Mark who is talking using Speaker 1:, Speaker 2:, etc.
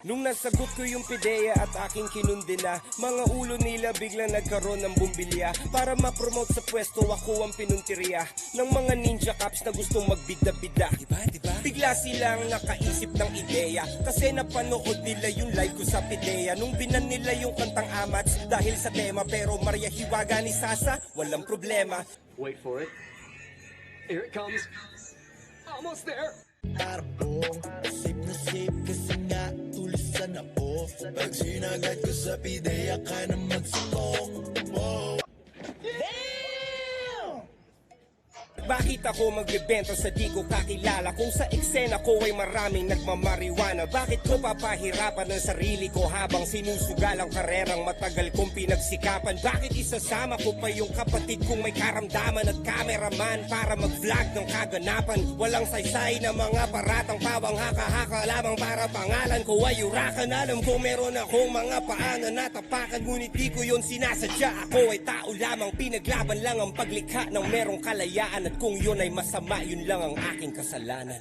Speaker 1: Nung nasagot ko yung pideya at aking kinundina, mga ulo nila biglang nagkaroon ng bumbilya. Para ma-promote sa pwesto, ako ang pinuntirya ng mga ninja cops na gustong magbida-bida. Diba? Bigla silang nakaisip ng ideya, kasi napanood nila yung live ko sa pideya. Nung binan nila yung kantang Amats dahil sa tema, pero Maria Hiwaga ni Sasa, walang problema.
Speaker 2: Wait for it. Here it comes. Almost there.
Speaker 3: Tarbong, safe na safe kasi nga tulisan ako. Pag sinagat ko sa pideya ka na magsukong. Wow.
Speaker 1: Bakit ako magbebenta sa di ko kakilala? Kung sa eksena ko ay maraming nagmamariwana, bakit ko papahirapan ang sarili ko habang sinusugal ang karerang matagal kong pinagsikapan? Bakit isasama ko pa yung kapatid kong may karamdaman at kameraman para mag-vlog ng kaganapan? Walang saysay na mga paratang pawang haka-haka lamang para pangalan ko ay urakan. Alam ko meron akong mga paanan na tapakan, ngunit di ko yun sinasadya. Ako ay tao lamang, pinaglaban lang ang paglikha ng merong kalayaan. At kung yun ay masama, yun lang ang aking kasalanan.